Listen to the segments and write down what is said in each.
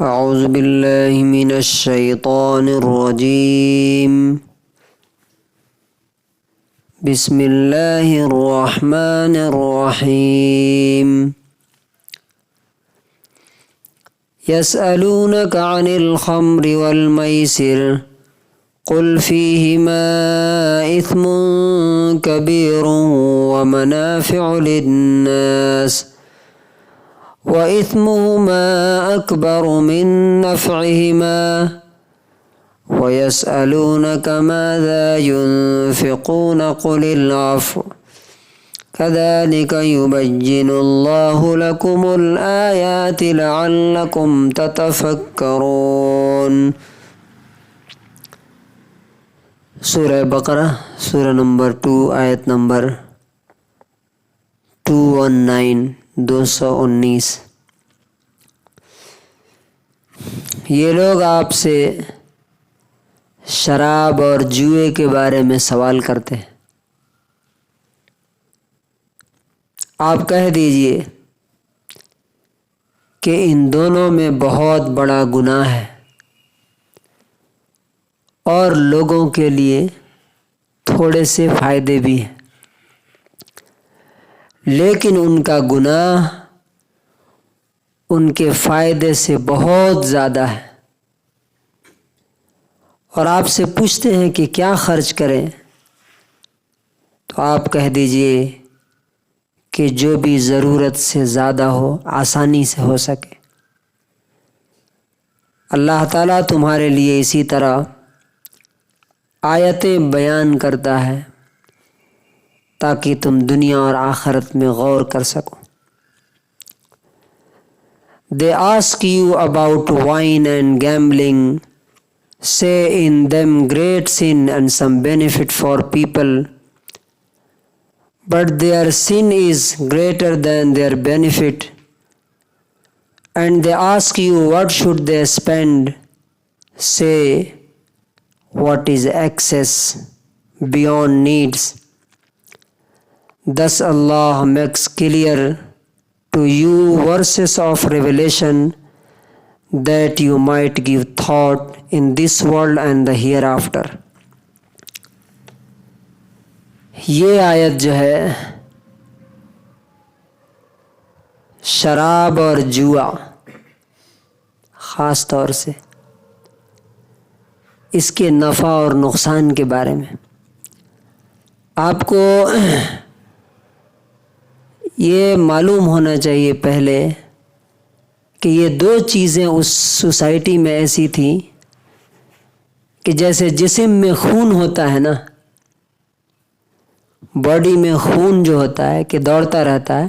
اعوذ باللہ من الشیطان الرجیم بسم اللہ الرحمن الرحیم یسألونک عن الخمر والمیسر قل فیہما اثم کبیر ومنافع للناس وإثمهما أكبر من نفعهما ويسألونك ماذا ينفقون قل العفو كذلك يبين الله لكم الآيات لعلكم تتفكرون۔ سورہ بقرہ سورہ نمبر 2 آیت نمبر 219 یہ لوگ آپ سے شراب اور جوئے کے بارے میں سوال کرتے ہیں۔ آپ کہہ دیجئے کہ ان دونوں میں بہت بڑا گناہ ہے اور لوگوں کے لیے تھوڑے سے فائدے بھی ہیں، لیکن ان کا گناہ ان کے فائدے سے بہت زیادہ ہے۔ اور آپ سے پوچھتے ہیں کہ کیا خرچ کریں، تو آپ کہہ دیجئے کہ جو بھی ضرورت سے زیادہ ہو، آسانی سے ہو سکے۔ اللہ تعالیٰ تمہارے لیے اسی طرح آیتیں بیان کرتا ہے تاکہ تم دنیا اور آخرت میں غور کر سکو۔ They ask you about wine and gambling. Say in them great sin and some benefit for people, but their sin is greater than their benefit. And they ask you what should they spend. Say what is excess beyond needs. Thus Allah makes clear to you verses of revelation that you might give thought in this world and the hereafter۔ یہ آیت جو ہے شراب اور جوا خاص طور سے اس کے نفع اور نقصان کے بارے میں آپ کو یہ معلوم ہونا چاہیے پہلے کہ یہ دو چیزیں اس سوسائٹی میں ایسی تھیں کہ جیسے جسم میں خون ہوتا ہے نا، باڈی میں خون جو ہوتا ہے کہ دوڑتا رہتا ہے،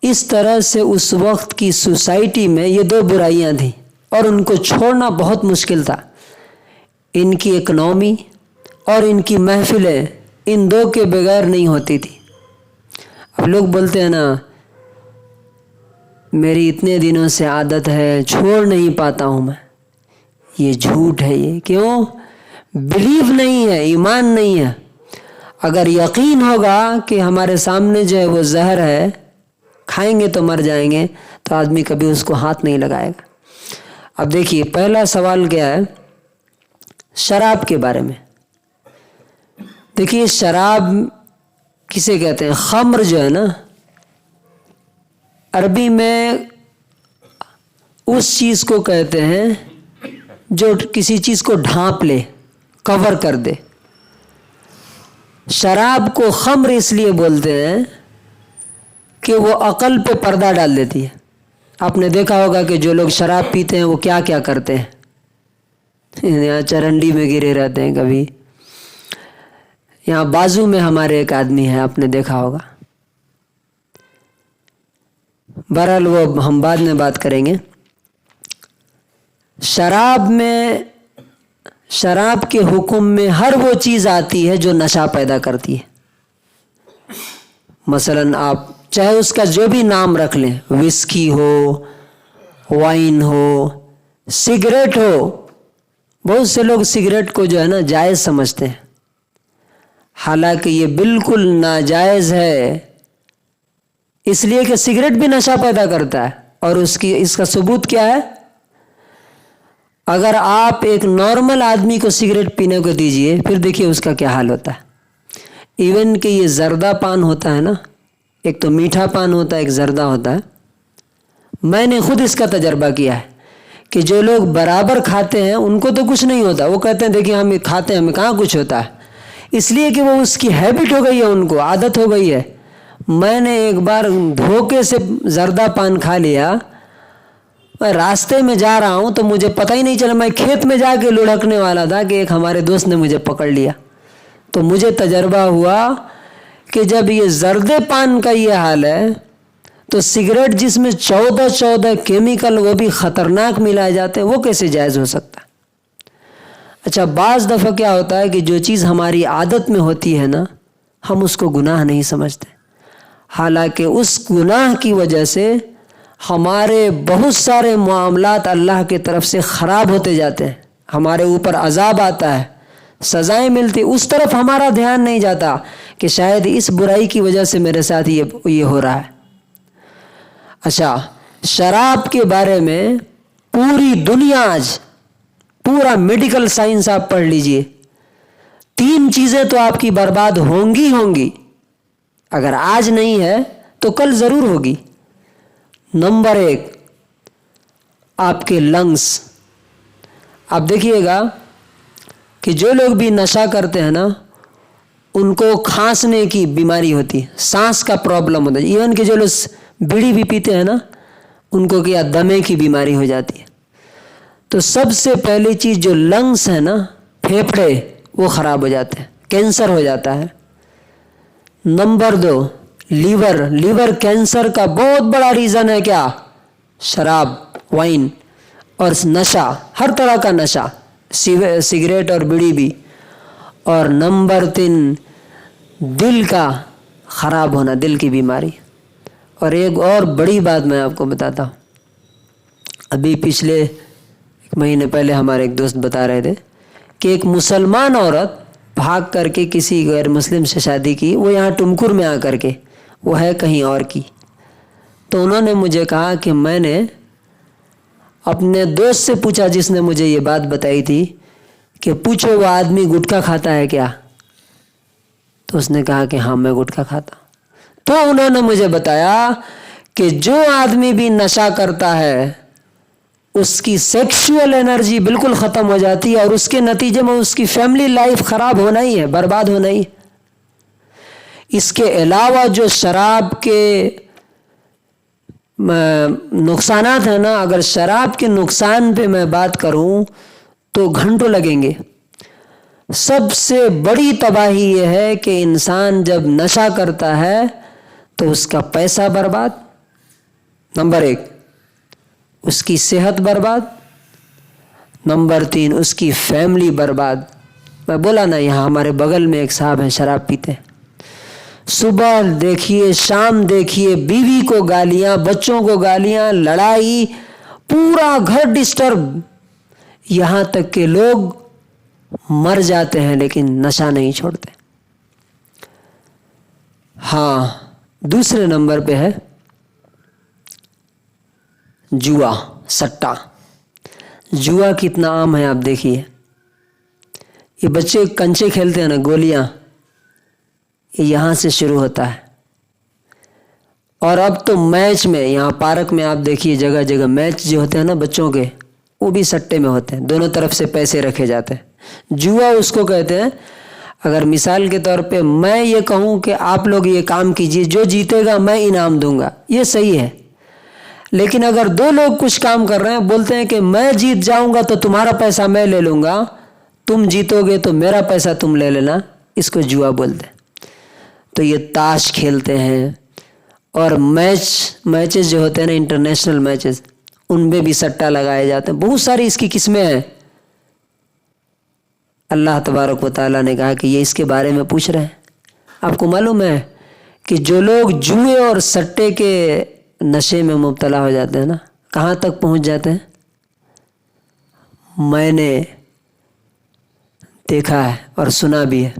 اس طرح سے اس وقت کی سوسائٹی میں یہ دو برائیاں تھیں اور ان کو چھوڑنا بہت مشکل تھا۔ ان کی اکنامی اور ان کی محفلیں ان دو کے بغیر نہیں ہوتی تھی۔ اب لوگ بولتے ہیں نا میری اتنے دنوں سے عادت ہے، چھوڑ نہیں پاتا ہوں میں، یہ جھوٹ ہے۔ یہ کیوں؟ بلیو نہیں ہے، ایمان نہیں ہے۔ اگر یقین ہوگا کہ ہمارے سامنے جو ہے وہ زہر ہے، کھائیں گے تو مر جائیں گے، تو آدمی کبھی اس کو ہاتھ نہیں لگائے گا۔ اب دیکھیے پہلا سوال کیا ہے؟ شراب کے بارے میں۔ دیکھیے شراب کسے کہتے ہیں؟ خمر جو ہے نا، عربی میں اس چیز کو کہتے ہیں جو کسی چیز کو ڈھانپ لے، کور کر دے۔ شراب کو خمر اس لیے بولتے ہیں کہ وہ عقل پہ پردہ ڈال دیتی ہے۔ آپ نے دیکھا ہوگا کہ جو لوگ شراب پیتے ہیں وہ کیا کیا کرتے ہیں، یہاں چرنڈی میں گرے رہتے ہیں، کبھی یہاں بازو میں ہمارے ایک آدمی ہے، آپ نے دیکھا ہوگا۔ بہرحال وہ ہم بعد میں بات کریں گے۔ شراب کے حکم میں ہر وہ چیز آتی ہے جو نشہ پیدا کرتی ہے۔ مثلا آپ چاہے اس کا جو بھی نام رکھ لیں، وسکی ہو، وائن ہو، سگریٹ ہو۔ بہت سے لوگ سگریٹ کو جو ہے نا جائز سمجھتے ہیں، حالانکہ یہ بالکل ناجائز ہے، اس لیے کہ سگریٹ بھی نشہ پیدا کرتا ہے، اور اس کا ثبوت کیا ہے؟ اگر آپ ایک نارمل آدمی کو سگریٹ پینے کو دیجئے پھر دیکھیے اس کا کیا حال ہوتا ہے. ایون کہ یہ زردہ پان ہوتا ہے نا، ایک تو میٹھا پان ہوتا ہے، ایک زردہ ہوتا ہے. میں نے خود اس کا تجربہ کیا ہے کہ جو لوگ برابر کھاتے ہیں ان کو تو کچھ نہیں ہوتا. وہ کہتے ہیں دیکھیے ہم کھاتے ہیں، ہمیں کہاں کچھ ہوتا ہے، اس لیے کہ وہ اس کی ہیبٹ ہو گئی ہے، ان کو عادت ہو گئی ہے. میں نے ایک بار دھوکے سے زردہ پان کھا لیا. میں راستے میں جا رہا ہوں تو مجھے پتہ ہی نہیں چلا، میں کھیت میں جا کے لڑکنے والا تھا کہ ایک ہمارے دوست نے مجھے پکڑ لیا. تو مجھے تجربہ ہوا کہ جب یہ زردے پان کا یہ حال ہے تو سگریٹ جس میں 14 کیمیکل وہ بھی خطرناک ملائے جاتے ہیں، وہ کیسے جائز ہو سکتا ہے؟ اچھا، بعض دفعہ کیا ہوتا ہے کہ جو چیز ہماری عادت میں ہوتی ہے نا، ہم اس کو گناہ نہیں سمجھتے، حالانکہ اس گناہ کی وجہ سے ہمارے بہت سارے معاملات اللہ کی طرف سے خراب ہوتے جاتے ہیں، ہمارے اوپر عذاب آتا ہے، سزائیں ملتی. اس طرف ہمارا دھیان نہیں جاتا کہ شاید اس برائی کی وجہ سے میرے ساتھ یہ ہو رہا ہے. اچھا، شراب کے بارے میں پوری دنیا آج پورا میڈیکل سائنس آپ پڑھ لیجئے، 3 چیزیں تو آپ کی برباد ہوں گی. اگر آج نہیں ہے تو کل ضرور ہوگی. نمبر 1، آپ کے لنگس. آپ دیکھیے گا کہ جو لوگ بھی نشہ کرتے ہیں نا ان کو کھانسنے کی بیماری ہوتی ہے، سانس کا پرابلم ہوتا ہے. ایون کہ جو لوگ بیڑی بھی پیتے ہیں نا ان کو کیا دمے کی بیماری ہو جاتی ہے. تو سب سے پہلی چیز جو لنگس ہے نا، پھیپھڑے، وہ خراب ہو جاتے ہیں، کینسر ہو جاتا ہے. نمبر 2، لیور کینسر کا بہت بڑا ریزن ہے کیا؟ شراب، وائن اور نشہ، ہر طرح کا نشہ، سگریٹ اور بیڑی بھی. اور نمبر 3، دل کا خراب ہونا، دل کی بیماری. اور ایک اور بڑی بات میں آپ کو بتاتا ہوں. ابھی پچھلے 1 مہینے پہلے ہمارے ایک دوست بتا رہے تھے کہ ایک مسلمان عورت بھاگ کر کے کسی غیر مسلم سے شادی کی، وہ یہاں ٹمکر میں آ کر کے، وہ ہے کہیں اور کی. تو انہوں نے مجھے کہا کہ میں نے اپنے دوست سے پوچھا جس نے مجھے یہ بات بتائی تھی کہ پوچھو وہ آدمی گٹکا کھاتا ہے کیا؟ تو اس نے کہا کہ ہاں میں گٹکا کھاتا ہوں. تو انہوں نے مجھے بتایا کہ جو آدمی بھی نشہ کرتا ہے اس کی سیکشول انرجی بالکل ختم ہو جاتی ہے اور اس کے نتیجے میں اس کی فیملی لائف خراب ہونا ہی ہے، برباد ہونا ہی ہے. اس کے علاوہ جو شراب کے نقصانات ہیں نا، اگر شراب کے نقصان پہ میں بات کروں تو گھنٹوں لگیں گے. سب سے بڑی تباہی یہ ہے کہ انسان جب نشہ کرتا ہے تو اس کا پیسہ برباد، نمبر 1، اس کی صحت برباد، نمبر 3 اس کی فیملی برباد. میں بولا نا یہاں ہمارے بغل میں ایک صاحب ہیں شراب پیتے ہیں، صبح دیکھیے شام دیکھیے، بیوی کو گالیاں، بچوں کو گالیاں، لڑائی، پورا گھر ڈسٹرب، یہاں تک کہ لوگ مر جاتے ہیں لیکن نشہ نہیں چھوڑتے. ہاں، دوسرے نمبر پہ ہے جوا، سٹا. جوا کتنا عام ہے آپ دیکھیے. یہ بچے کنچے کھیلتے ہیں نا، گولیاں، یہاں سے شروع ہوتا ہے. اور اب تو میچ میں، یہاں پارک میں آپ دیکھیے جگہ جگہ میچ جو ہوتے ہیں نا بچوں کے، وہ بھی سٹے میں ہوتے ہیں، دونوں طرف سے پیسے رکھے جاتے ہیں. جوا اس کو کہتے ہیں. اگر مثال کے طور پہ میں یہ کہوں کہ آپ لوگ یہ کام کیجئے، جو جیتے گا میں انعام دوں گا، یہ صحیح ہے. لیکن اگر 2 لوگ کچھ کام کر رہے ہیں، بولتے ہیں کہ میں جیت جاؤں گا تو تمہارا پیسہ میں لے لوں گا، تم جیتو گے تو میرا پیسہ تم لے لینا، اس کو جوا بولتے ہیں. تو یہ تاش کھیلتے ہیں. اور میچز جو ہوتے ہیں نا، انٹرنیشنل میچز، ان میں بھی سٹا لگائے جاتے ہیں. بہت ساری اس کی قسمیں ہیں. اللہ تبارک و تعالیٰ نے کہا کہ یہ اس کے بارے میں پوچھ رہے ہیں. آپ کو معلوم ہے کہ جو لوگ جوئے اور سٹے کے نشے میں مبتلا ہو جاتے ہیں نا، کہاں تک پہنچ جاتے ہیں؟ میں نے دیکھا ہے اور سنا بھی ہے،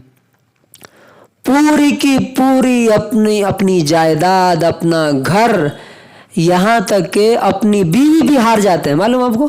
پوری کی پوری اپنی جائیداد، اپنا گھر، یہاں تک کہ اپنی بیوی بھی ہار جاتے ہیں. معلوم آپ کو؟